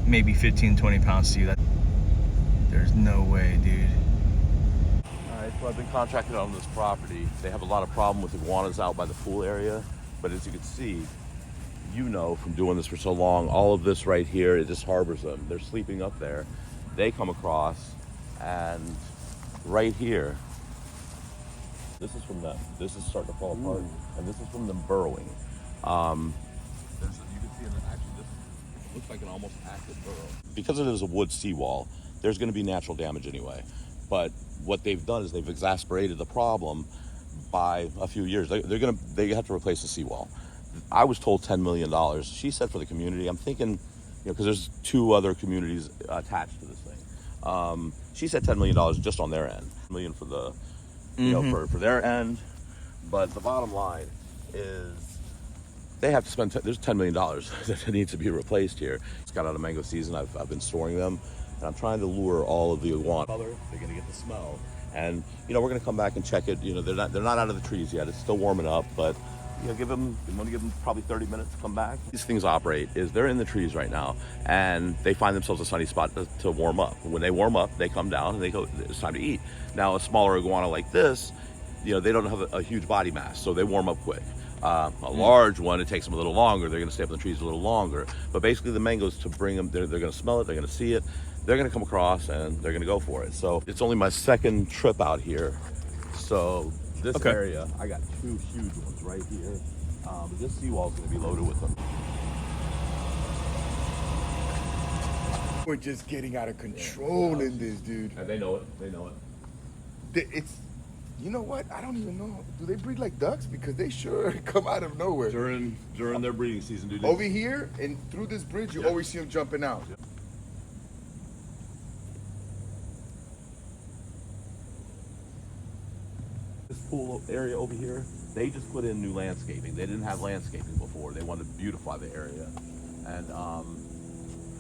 maybe 15-20 pounds to you. There's no way, dude. All right, so I've been contracted on this property. They have a lot of problem with iguanas out by the pool area, but as you can see, you know from doing this for so long, all of this right here, it just harbors them. They're sleeping up there. They come across, and right here, this is from them. This is starting to fall apart, and this is from them burrowing. You can see in the, actually this looks like an almost active burrow. Because it is a wood seawall, there's going to be natural damage anyway. But what they've done is they've exacerbated the problem by a few years. They have to replace the seawall. I was told $10 million. She said for the community. I'm thinking, you know, because there's 2 other communities attached to this thing. She said $10 million just on their end. $1 million for the, you know, for their end. But the bottom line is they have to spend, there's $10 million that needs to be replaced here. It's got out of mango season. I've been storing them, and I'm trying to lure all of the iguana color. They're gonna get the smell. And, you know, we're gonna come back and check it. You know, they're not out of the trees yet. It's still warming up, but you know, I'm gonna give them probably 30 minutes to come back. These things operate is they're in the trees right now, and they find themselves a sunny spot to warm up. When they warm up, they come down and they go, it's time to eat. Now, a smaller iguana like this, you know, they don't have a huge body mass, so they warm up quick. A large one, it takes them a little longer. They're gonna stay up in the trees a little longer. But basically the mangoes, to bring them, they're gonna smell it, they're gonna see it, they're gonna come across, and they're gonna go for it. So it's only my second trip out here. So this area, I got 2 huge ones right here. This seawall is going to be loaded with them. We're just getting out of control in this, dude. And they know it. They know it. It's, you know what? I don't even know. Do they breed like ducks? Because they sure come out of nowhere. During their breeding season, dude. Over here and through this bridge, you always see them jumping out. Yep. This pool area over here, they just put in new landscaping. They didn't have landscaping before. They wanted to beautify the area. And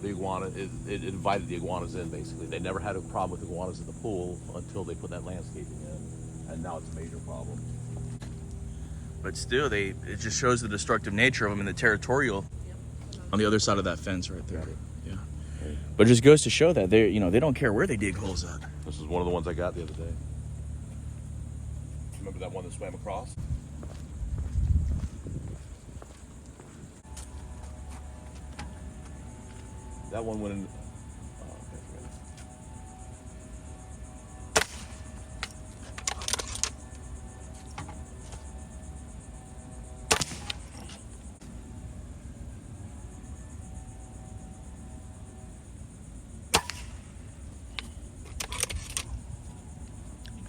the iguana, it invited the iguanas in, basically. They never had a problem with iguanas in the pool until they put that landscaping in. And now it's a major problem. But still, it just shows the destructive nature of them and the territorial. On the other side of that fence right there. Yeah. But it just goes to show that they, you know, they don't care where they dig holes at. This is one of the ones I got the other day. Remember that one that swam across? That one went in. Oh, okay, forget it.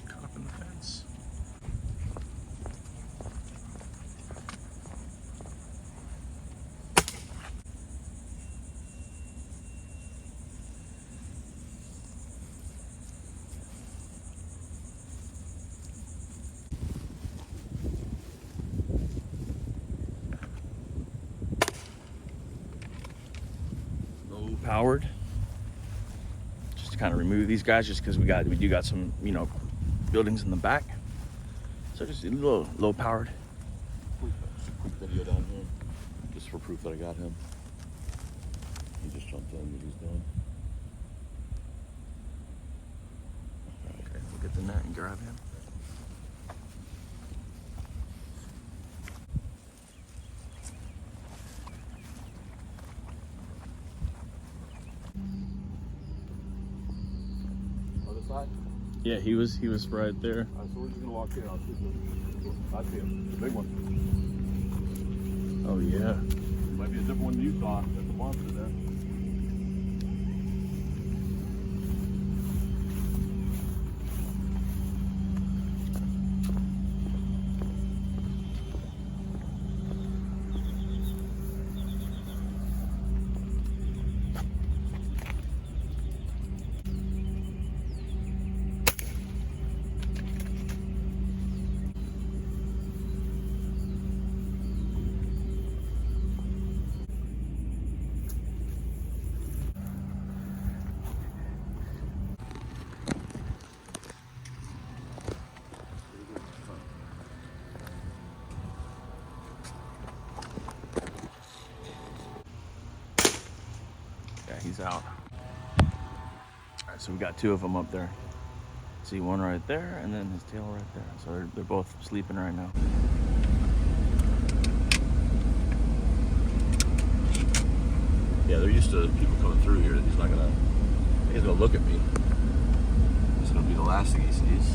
Caught up in the fence. Powered, just to kind of remove these guys, just because we do got some, you know, buildings in the back, so just a little low powered. Quick video down here, just for proof that I got him. He just jumped in, what he's doing. Okay, we'll get the net and grab him. Side? Yeah, he was right there. So we're just gonna walk in. I'll see him. I see him. The big one. Oh yeah. Might be a different one than you saw. There's a monster there. he's out. All right, so we got 2 of them up there. See one right there, and then his tail right there. So they're both sleeping right now. Yeah, they're used to people coming through here. He's gonna look at me. It's gonna be the last thing he sees.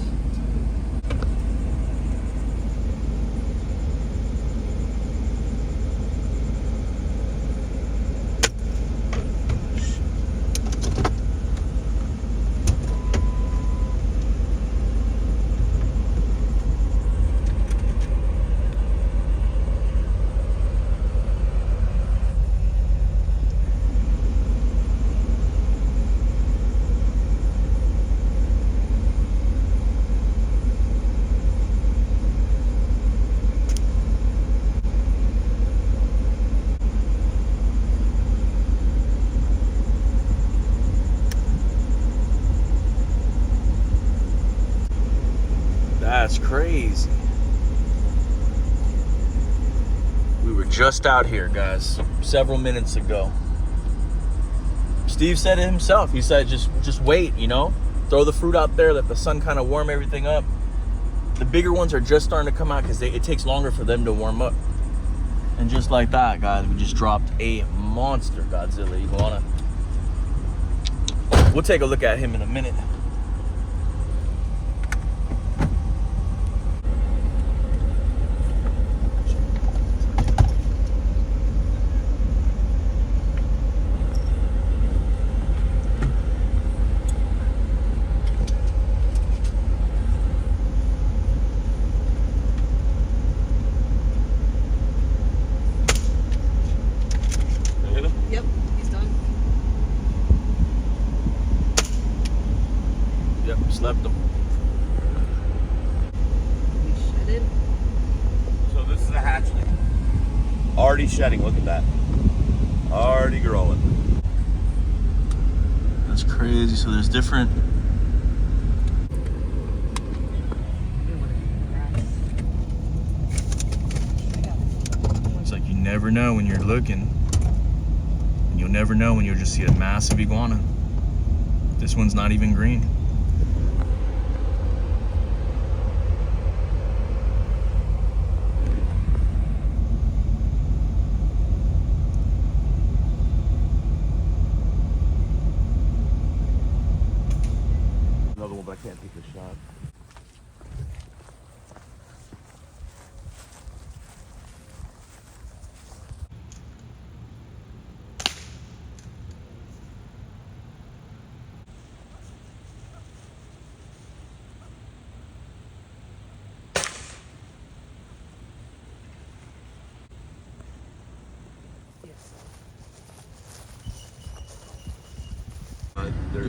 That's crazy. We were just out here, guys, several minutes ago. Steve said it himself. He said, just wait, you know? Throw the fruit out there, let the sun kind of warm everything up. The bigger ones are just starting to come out because it takes longer for them to warm up. And just like that, guys, we just dropped a monster Godzilla iguana. We'll take a look at him in a minute. Yep, he's done. Yep, slept him. We shedded. So this is a hatchling. Already shedding, look at that. Already growing. That's crazy. So there's different. It's like you never know when you're looking. And you'll never know when you'll just see a massive iguana. This one's not even green. Another one, but I can't take the shot.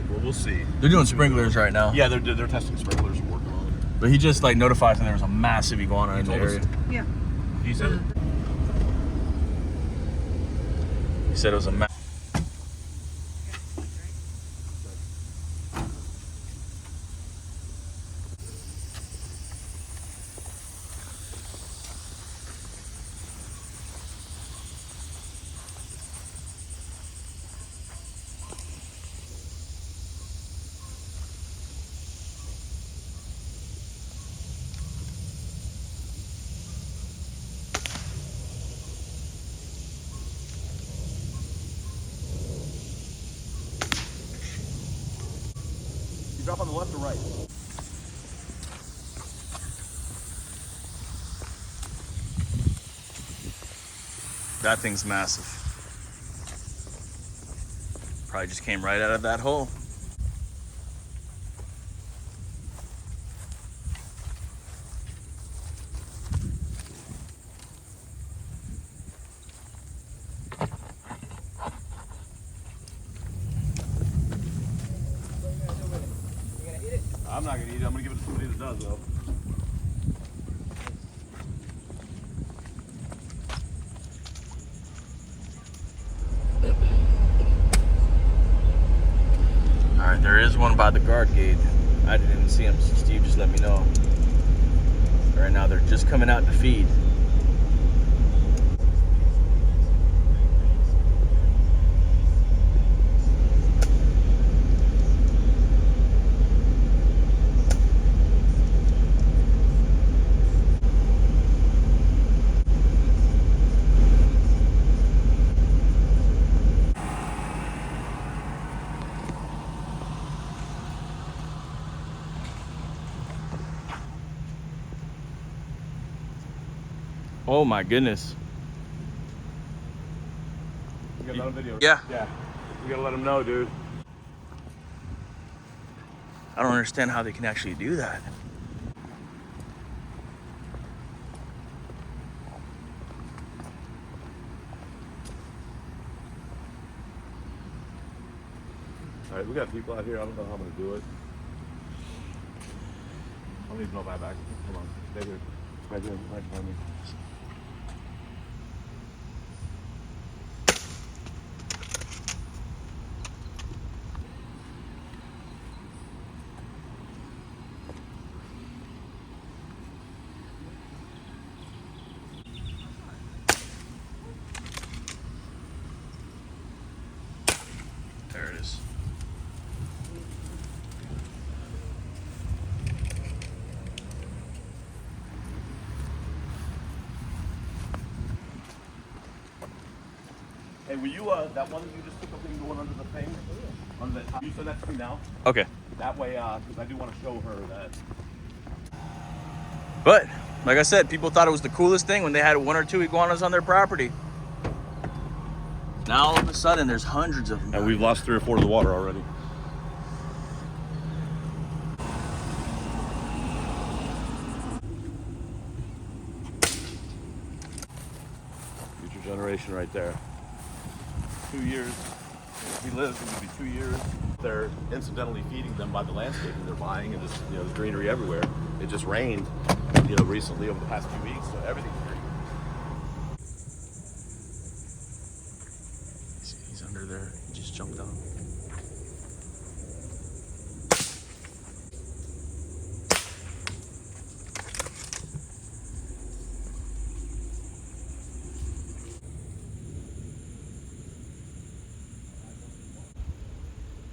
Well, we'll see. They're doing sprinklers right now. Yeah, they're testing sprinklers and working on it. But he just like notified them there was a massive iguana in the told us. area. Yeah. He said it. He said it was a You drop on the left or right? That thing's massive. Probably just came right out of that hole. I'm not gonna eat it. I'm gonna give it to somebody that does, though. All right, there is one by the guard gate. I didn't even see him, so Steve just let me know. Right now, they're just coming out to feed. Oh my goodness. We gotta let him video. Yeah. Yeah. We gotta let him know, dude. I don't understand how they can actually do that. All right, we got people out here. I don't know how I'm gonna do it. I don't even know if I have access. Hold on. Stay here. Right here. Right behind me. There it is. Hey, will you, that one that you just took a thing going under the thing? Under the top. You send that to me now? Okay. That way, because I do want to show her that. But, like I said, people thought it was the coolest thing when they had 1 or 2 iguanas on their property. Now all of a sudden there's hundreds of them. And we've lost 3 or 4 to the water already. Future generation right there. 2 years. If he lives, it would be 2 years. They're incidentally feeding them by the landscaping they're buying, and just, there's greenery everywhere. It just rained, recently over the past few weeks, so everything's green. He's under there. He just jumped out.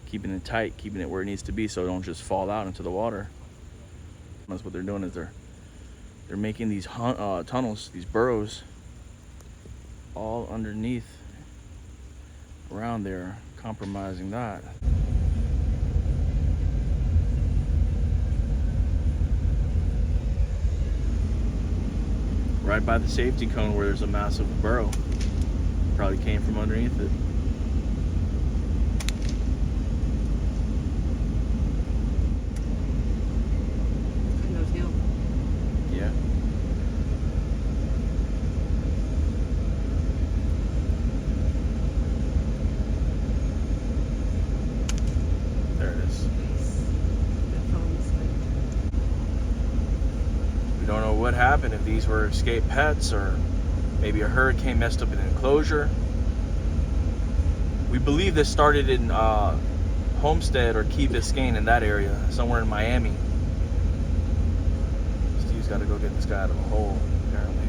Keeping it tight, keeping it where it needs to be so it don't just fall out into the water. That's what they're doing, is they're making these tunnels, these burrows, all underneath around there, compromising that. Right by the safety cone where there's a massive burrow. Probably came from underneath it. No tail. Yeah. There it is. We don't know what happened, if these were escaped pets or maybe a hurricane messed up an enclosure. We believe this started in Homestead or Key Biscayne, in that area, somewhere in Miami. Steve's got to go get this guy out of a hole, apparently.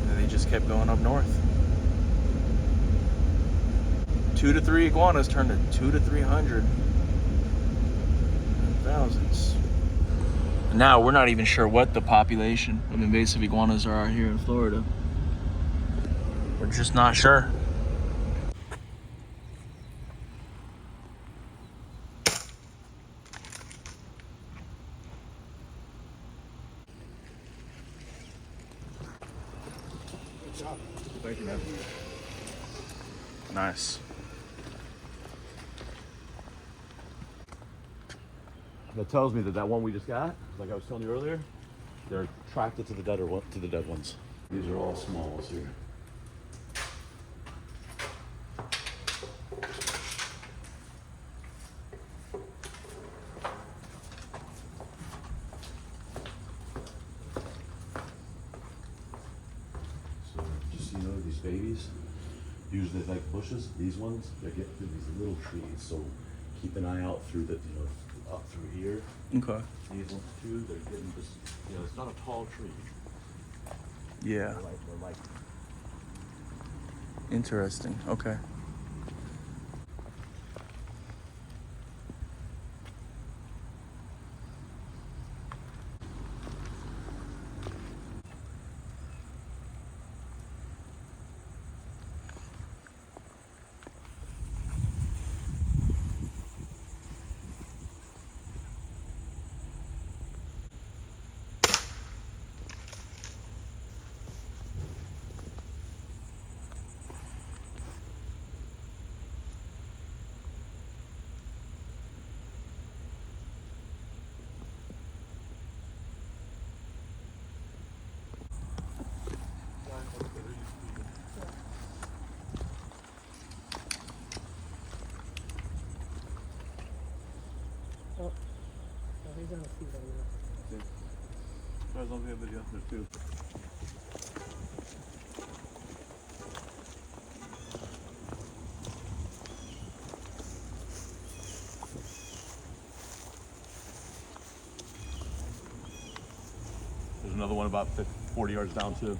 And then they just kept going up north. 2 to 3 iguanas turned to 200 to 300. Thousands. Now we're not even sure what the population of invasive iguanas are out here in Florida. We're just not sure. Thank you, man. Nice. That tells me that one we just got, like I was telling you earlier, they're attracted to the dead ones. These are all smalls here. So just these babies, usually like bushes. These ones, they get through these little trees. So keep an eye out through the up through here. Okay. These ones too, they're getting this, it's not a tall tree. Yeah. They're like Interesting. Okay. Redfishraj on video. There's two. There's another one about 40 yards down too.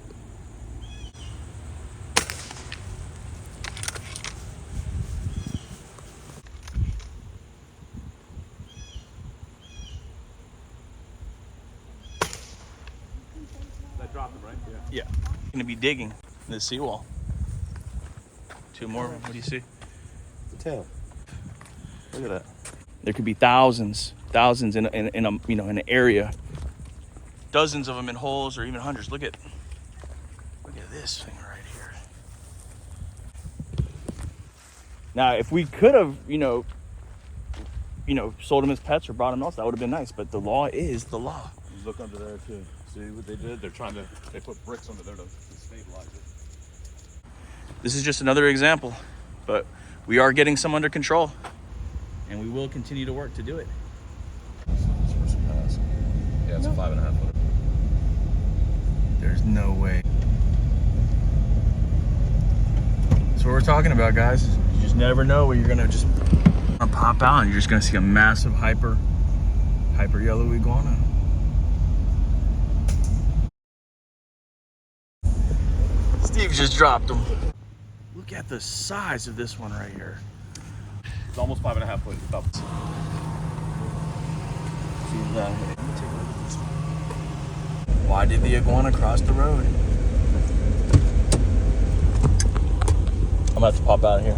That dropped him, right? Yeah. Yeah. Gonna be digging this seawall. Two more. What do you see? The tail. Look at that. There could be thousands in a in an area. Dozens of them in holes, or even hundreds. Look at this thing right here. Now, if we could have, sold them as pets or brought them else, that would have been nice. But the law is the law. Look under there too. See what they did? They put bricks under there to stabilize it. This is just another example, but we are getting some under control, and we will continue to work to do it. Yeah, it's a 5.5 footer. There's no way. That's what we're talking about, guys. You just never know where you're gonna just pop out, and you're just gonna see a massive hyper yellow iguana. Steve just dropped them. Look at the size of this one right here. It's almost 5.5 foot. It's up. Why did the iguana cross the road? I'm about to pop out of here.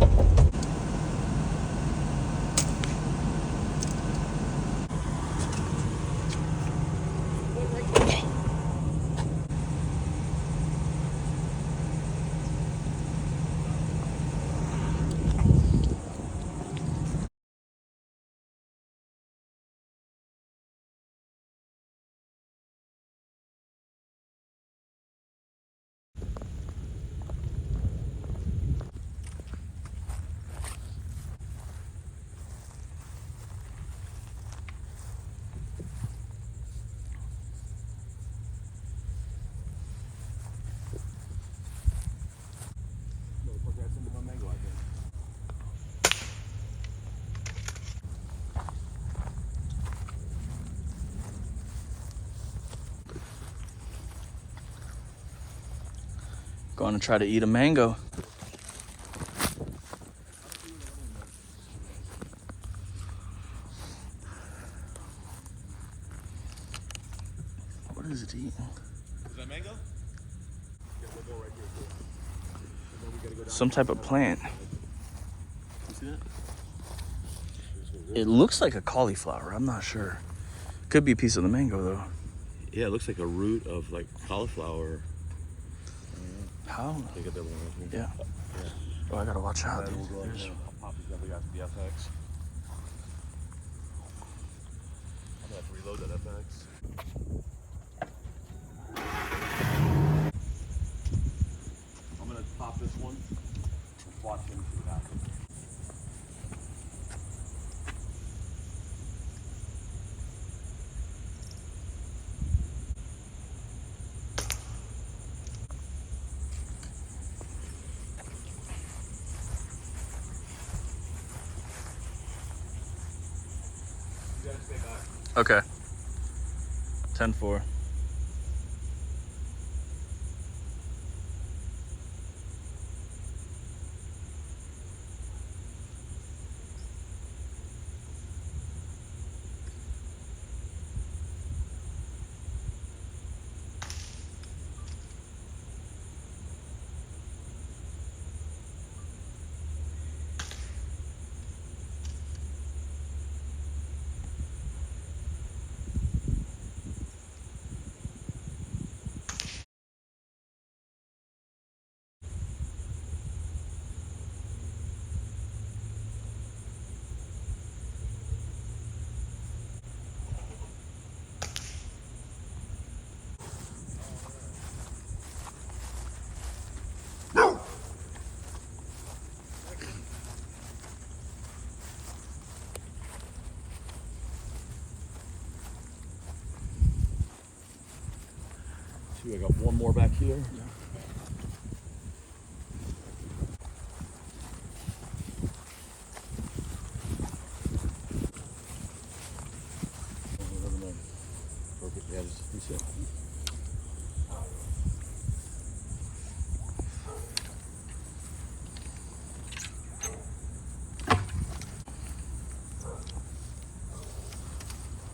Going to try to eat a mango. What is it eating? Is that mango? Yeah, we'll go right here too. And then we gotta go down. Some type of plant. You see that? It looks like a cauliflower. I'm not sure. Could be a piece of the mango though. Yeah, it looks like a root of like cauliflower. How? Take a double one. Yeah. Yeah. Oh, I gotta watch out. Then we'll go up There's- there. I'll pop these other guys with the FX. I'm gonna have to reload that FX. I'm gonna pop this one and watch him see what happens. You gotta stay back. Okay. 10-4. I got one more back here. Yeah. Perfect. Yeah, just you see it.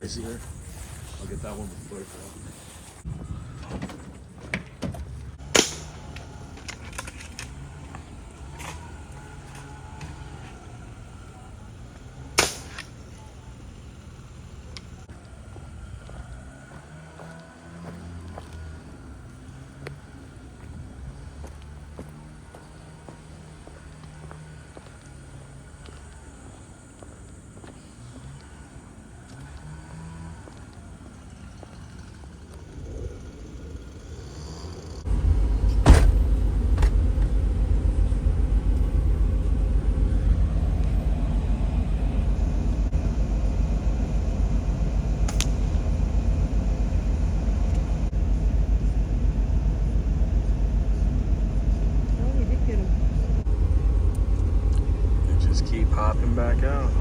Is he here? I'll get that one before it falls. Oh, you did get him. They just keep popping back out.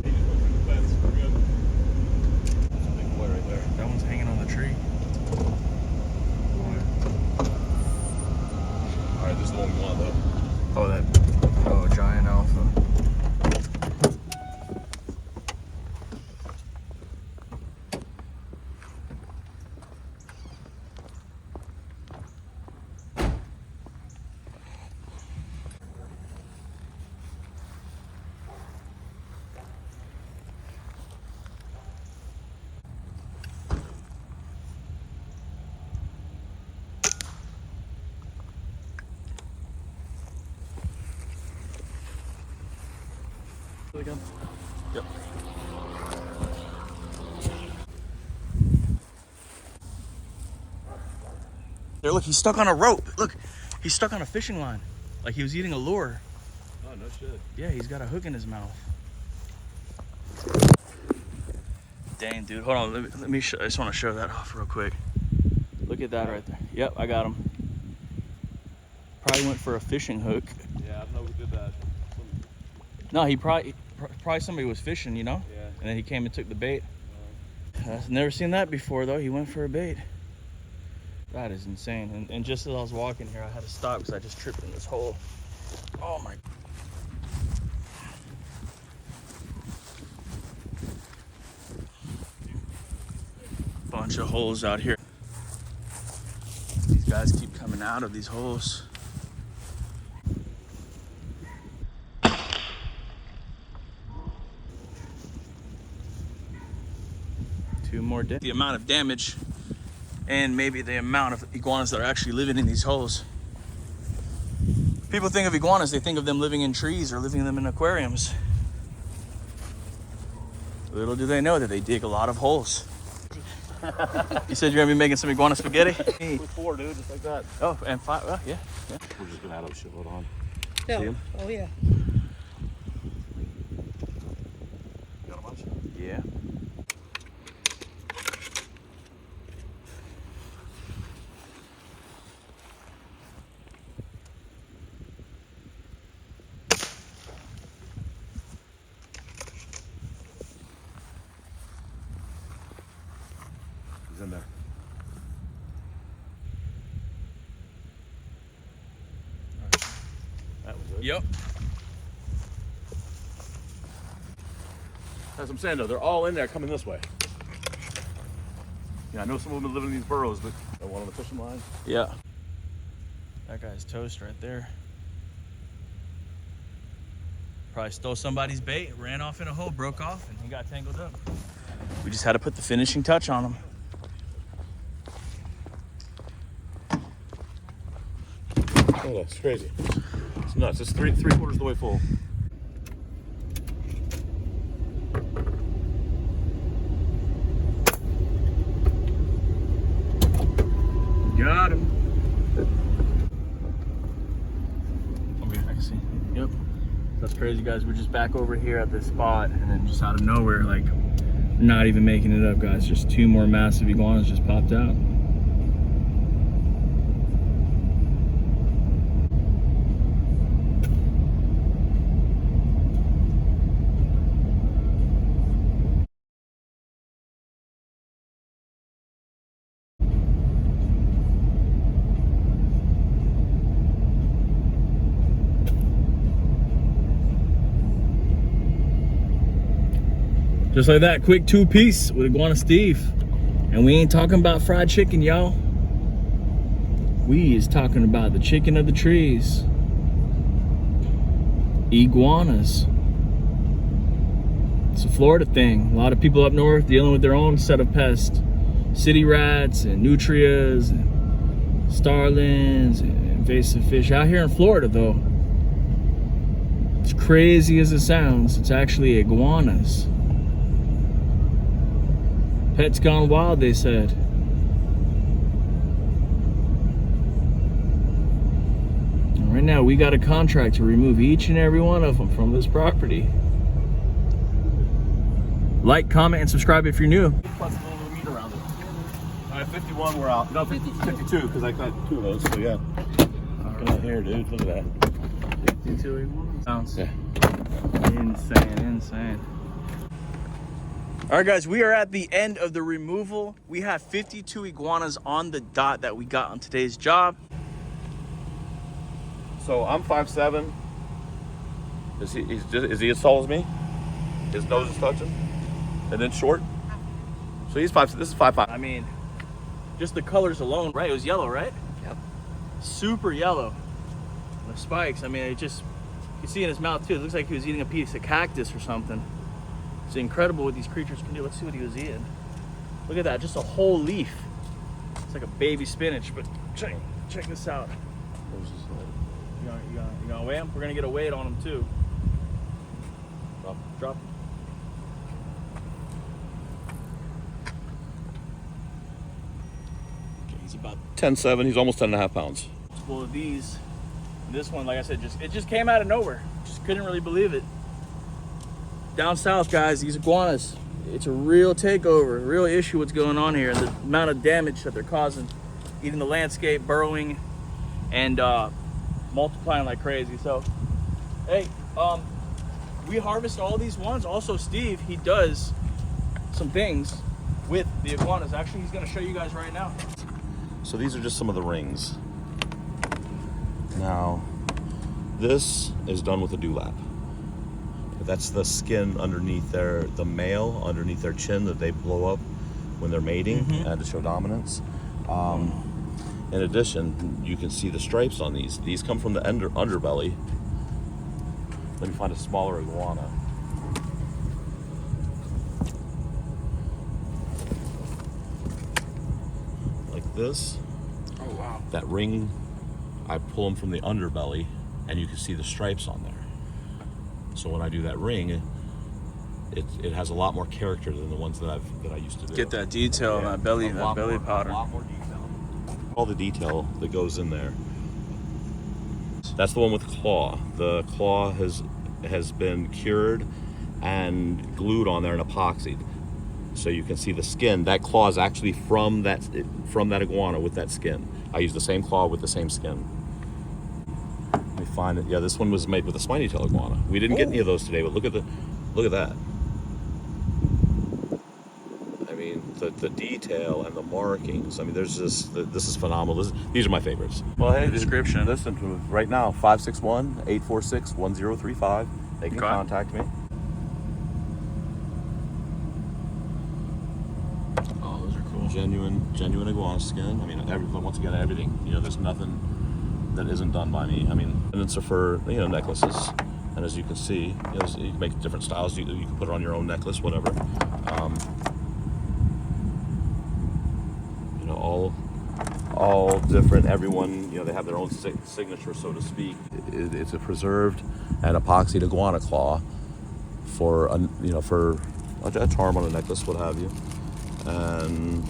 Big boy right there. That one's hanging on the tree. All right, this is the one we want though. Oh, giant alpha. Again. Yep. There, look, he's stuck on a rope. Look, he's stuck on a fishing line. Like he was eating a lure. Oh, no shit. Yeah, he's got a hook in his mouth. Dang, dude. Hold on. Let me I just want to show that off real quick. Look at that right there. Yep, I got him. Probably went for a fishing hook. Yeah, I don't know who did that. No, he probably somebody was fishing, you know? Yeah. And then he came and took the bait. I've never seen that before, though. He went for a bait. That is insane. And just as I was walking here, I had to stop because I just tripped in this hole. Oh my. Bunch of holes out here. These guys keep coming out of these holes. Two more dead. The amount of damage and maybe the amount of iguanas that are actually living in these holes. People think of iguanas, they think of them living in trees or living them in aquariums. Little do they know that they dig a lot of holes. You said you're gonna be making some iguana spaghetti? With 4, dude, just like that. Oh, and 5, well, yeah. We're just gonna add a shitload on. No. See him? Oh, yeah. Got a bunch? Yeah. He's in there. That was it. Yep. As I'm saying though, they're all in there coming this way. Yeah, I know some of them live in these burrows, but the one on the fishing line. Yeah. That guy's toast right there. Probably stole somebody's bait, ran off in a hole, broke off, and he got tangled up. We just had to put the finishing touch on him. Oh, that's crazy. It's nuts. It's three quarters of the way full. Got him. Okay, I can see. Yep. That's crazy, guys. We're just back over here at this spot, and then just out of nowhere, like, not even making it up, guys. Just 2 more massive iguanas just popped out. Just like that, quick 2-piece with Iguana Steve. And we ain't talking about fried chicken, y'all. We is talking about the chicken of the trees. Iguanas. It's a Florida thing. A lot of people up north dealing with their own set of pests. City rats and nutrias and starlings and invasive fish. Out here in Florida, though, as crazy as it sounds, it's actually iguanas. Pets gone wild, they said. And right now, we got a contract to remove each and every one of them from this property. Like, comment, and subscribe if you're new. Plus a little meat around it. All right, 51 we're out. No, 52 because I got 2 of those. So yeah. Look at here, dude. Look at that. 52 iguanas. Sounds Yeah. insane. All right, guys, we are at the end of the removal. We have 52 iguanas on the dot that we got on today's job. So I'm 5'7". Is he as tall as me? His nose is touching, and then short. So he's 5. This is 5'5". I mean, just the colors alone, right? It was yellow, right? Yep. Super yellow. And the spikes, I mean, it just, you can see in his mouth too. It looks like he was eating a piece of cactus or something. It's incredible what these creatures can do. Let's see what he was eating. Look at that, just a whole leaf. It's like a baby spinach, but check this out. You gonna weigh him? We're gonna get a weight on him too. Drop. Okay, he's about 10.7. He's almost 10.5 pounds. full of these. This one, like I said, it just came out of nowhere. Just couldn't really believe it. Down south, guys, these iguanas, it's a real takeover, a real issue what's going on here, and the amount of damage that they're causing, eating the landscape, burrowing, and multiplying like crazy. So, hey, we harvest all these ones. Also, Steve, he does some things with the iguanas. Actually, he's gonna show you guys right now. So these are just some of the rings. Now, this is done with a dewlap. That's the skin underneath the male, underneath their chin that they blow up when they're mating to show dominance. In addition, you can see the stripes on these. These come from the underbelly. Let me find a smaller iguana. Like this. Oh, wow. That ring, I pull them from the underbelly, and you can see the stripes on there. So when I do that ring, it has a lot more character than the ones that I used to do. Get that detail on that belly pattern. A lot more detail. All the detail that goes in there. That's the one with claw. The claw has been cured and glued on there and epoxied. So you can see the skin. That claw is actually from that iguana with that skin. I use the same claw with the same skin. Let me find it. Yeah, this one was made with a spiny tail iguana. We didn't get any of those today, but look at that. I mean, the detail and the markings. I mean, this is phenomenal. These are my favorites. Well, hey, description. Listen to it right now. 561-846-1035. They can contact me. Oh, those are cool. Genuine iguana skin. I mean, once again, everything. You know, there's nothing that isn't done by me. I mean, pendants are for, necklaces, and as you can see, you can make different styles. You can put it on your own necklace, whatever. All different. Everyone, they have their own signature, so to speak. It's a preserved and epoxied iguana claw for a charm on a necklace, what have you, and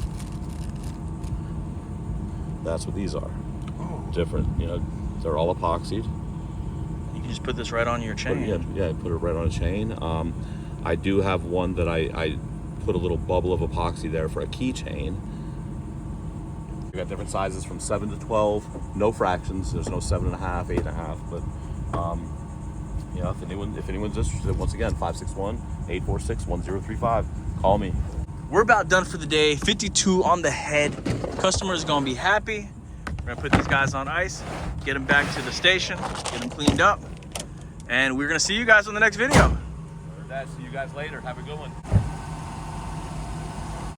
That's what these are. Oh. Different, you know, they're all epoxied. You can just put this right on your chain. Yeah, put it right on a chain. I do have one that I put a little bubble of epoxy there for a keychain. We got different sizes from 7 to 12. No fractions. There's no 7.5, 8.5. But you know, if anyone's interested, once again, 561-846-1035. Call me. We're about done for the day. 52 on the head. Customer's gonna be happy. We're gonna put these guys on ice, get them back to the station, get them cleaned up, and we're gonna see you guys on the next video. See you guys later. Have a good one.